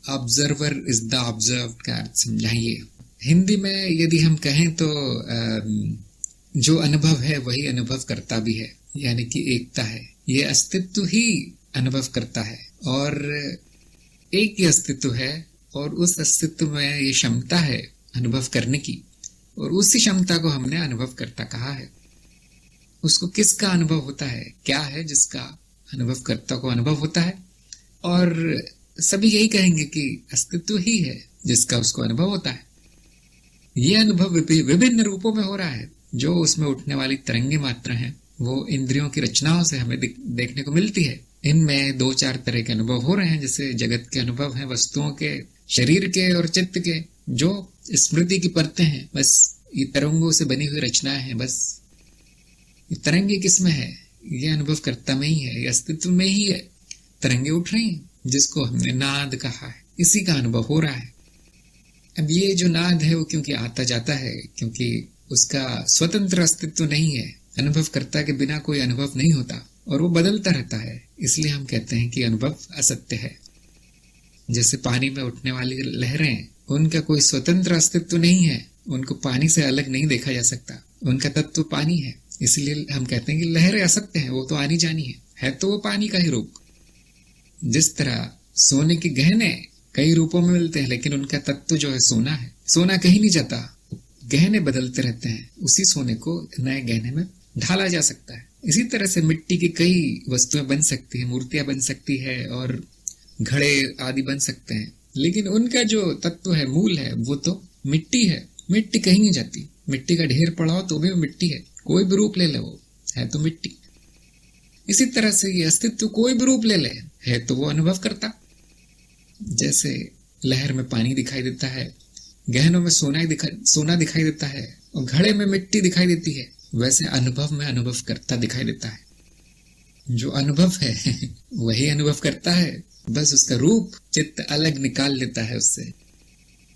Observer is the observed का अर्थ समझाइए। हिंदी में यदि हम कहें तो जो अनुभव है वही अनुभव करता भी है, यानी कि एकता है। ये अस्तित्व ही अनुभव करता है और एक ही अस्तित्व है, और उस अस्तित्व में ये क्षमता है अनुभव करने की, और उसी क्षमता को हमने अनुभव करता कहा है। उसको किसका अनुभव होता है, क्या है जिसका अनुभव करता को अनुभव होता है, और सभी यही कहेंगे कि अस्तित्व ही है जिसका उसको अनुभव होता है। ये अनुभव विभिन्न रूपों में हो रहा है। जो उसमें उठने वाली तरंगे मात्रा हैं वो इंद्रियों की रचनाओं से हमें देखने को मिलती है। इनमें 2-4 तरह के अनुभव हो रहे हैं, जैसे जगत के अनुभव हैं, वस्तुओं के, शरीर के और चित्त के, जो स्मृति की परतें हैं। बस ये तरंगों से बनी हुई रचनाएं हैं। बस ये तरंगे किसमें है, ये अनुभव करता में ही है, ये अस्तित्व में ही है। तरंगे उठ रही हैं जिसको हमने नाद कहा है, इसी का अनुभव हो रहा है। अब ये जो नाद है वो क्योंकि आता जाता है, क्योंकि उसका स्वतंत्र अस्तित्व नहीं है। अनुभव करता के बिना कोई अनुभव नहीं होता और वो बदलता रहता है, इसलिए हम कहते हैं कि अनुभव असत्य है। जैसे पानी में उठने वाली लहरें, उनका कोई स्वतंत्र अस्तित्व नहीं है, उनको पानी से अलग नहीं देखा जा सकता, उनका तत्व पानी है, इसलिए हम कहते हैं कि लहरें असत्य हैं, वो तो आनी जानी है तो वो पानी का ही रूप। जिस तरह सोने के गहने कई रूपों में मिलते हैं, लेकिन उनका तत्व जो है सोना है। सोना कहीं नहीं जाता, गहने बदलते रहते हैं, उसी सोने को नए गहने में ढाला जा सकता है। इसी तरह से मिट्टी की कई वस्तुएं बन सकती है, मूर्तियां बन सकती है और घड़े आदि बन सकते हैं, लेकिन उनका जो तत्व है, मूल है, वो तो मिट्टी है। मिट्टी कहीं नहीं जाती, मिट्टी का ढेर पड़ा हो तो भी वो मिट्टी है, कोई भी रूप ले ले वो है तो मिट्टी। इसी तरह से ये अस्तित्व कोई भी रूप ले ले है तो वो अनुभव करता। जैसे लहर में पानी दिखाई देता है, गहनों में सोना दिखाई देता है और घड़े में मिट्टी दिखाई देती है, वैसे अनुभव में अनुभव करता दिखाई देता है। जो अनुभव है वही अनुभव करता है, बस उसका रूप चित्त अलग निकाल लेता है उससे।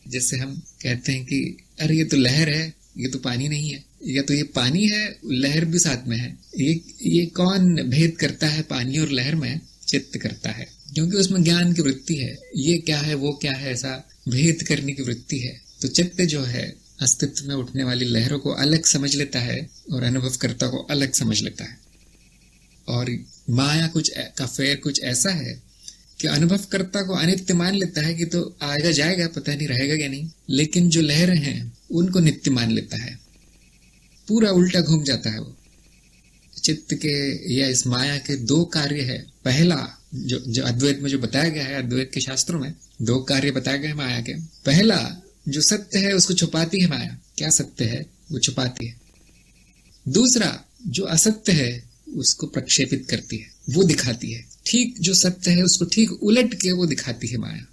जैसे हम कहते हैं कि अरे ये तो लहर है, ये तो पानी नहीं है, या तो ये पानी है, लहर भी साथ में है। ये कौन भेद करता है पानी और लहर में? चित्त करता है, क्योंकि उसमें ज्ञान की वृत्ति है। ये क्या है, वो क्या है, ऐसा भेद करने की वृत्ति है। तो चित्त जो है अस्तित्व में उठने वाली लहरों को अलग समझ लेता है और अनुभवकर्ता को अलग समझ लेता है। और माया का फेर कुछ ऐसा है कि अनुभवकर्ता को अनित्य मान लेता है कि तो आएगा जाएगा, पता नहीं रहेगा या नहीं, लेकिन जो लहरें हैं उनको नित्य मान लेता है। पूरा उल्टा घूम जाता है वो। चित्त के या इस माया के 2 कार्य है। पहला जो अद्वैत में जो बताया गया है, अद्वैत के शास्त्रों में 2 कार्य बताए गए हैं माया के। पहला, जो सत्य है उसको छुपाती है माया। क्या सत्य है? वो छुपाती है। दूसरा, जो असत्य है उसको प्रक्षेपित करती है, वो दिखाती है। ठीक जो सत्य है उसको ठीक उलट के वो दिखाती है माया।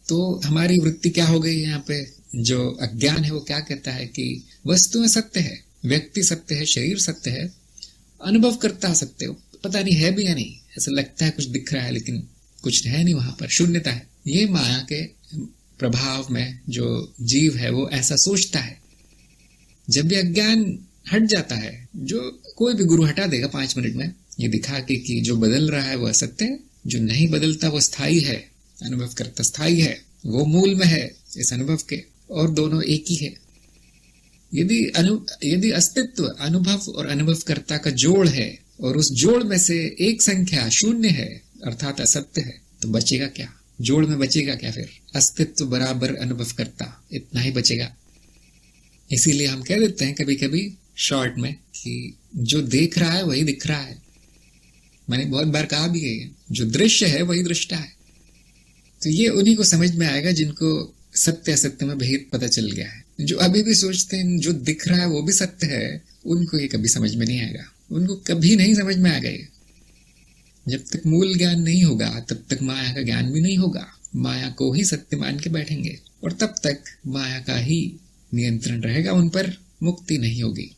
तो हमारी वृत्ति क्या हो गई है यहाँ पे? जो अज्ञान है वो क्या कहता है कि वस्तुएं सत्य है, व्यक्ति सत्य है, शरीर सत्य है, अनुभव करता सत्य, पता नहीं है भी या नहीं, ऐसा लगता है कुछ दिख रहा है लेकिन कुछ है नहीं, वहां पर शून्यता है। ये माया के प्रभाव में जो जीव है वो ऐसा सोचता है। जब भी अज्ञान हट जाता है, जो कोई भी गुरु हटा देगा 5 मिनट में, ये दिखा के कि जो बदल रहा है वो असत्य है, जो नहीं बदलता वो स्थायी है, अनुभव करता स्थायी है, वो मूल में है इस अनुभव के, और दोनों एक ही है। यदि अस्तित्व अनुभव और अनुभवकर्ता का जोड़ है और उस जोड़ में से एक संख्या 0 है, अर्थात असत्य है, तो बचेगा क्या? जोड़ में बचेगा क्या फिर? अस्तित्व बराबर अनुभवकर्ता, इतना ही बचेगा। इसीलिए हम कह देते हैं कभी कभी शॉर्ट में कि जो देख रहा है वही दिख रहा है। मैंने बहुत बार कहा भी है, जो दृश्य है वही दृष्टा है। तो ये उन्हीं को समझ में आएगा जिनको सत्य असत्य में भेद पता चल गया है। जो अभी भी सोचते हैं जो दिख रहा है वो भी सत्य है, उनको ये कभी समझ में नहीं आएगा, उनको कभी नहीं समझ में आएगा ये। जब तक मूल ज्ञान नहीं होगा तब तक माया का ज्ञान भी नहीं होगा। माया को ही सत्य मान के बैठेंगे और तब तक माया का ही नियंत्रण रहेगा उन पर, मुक्ति नहीं होगी।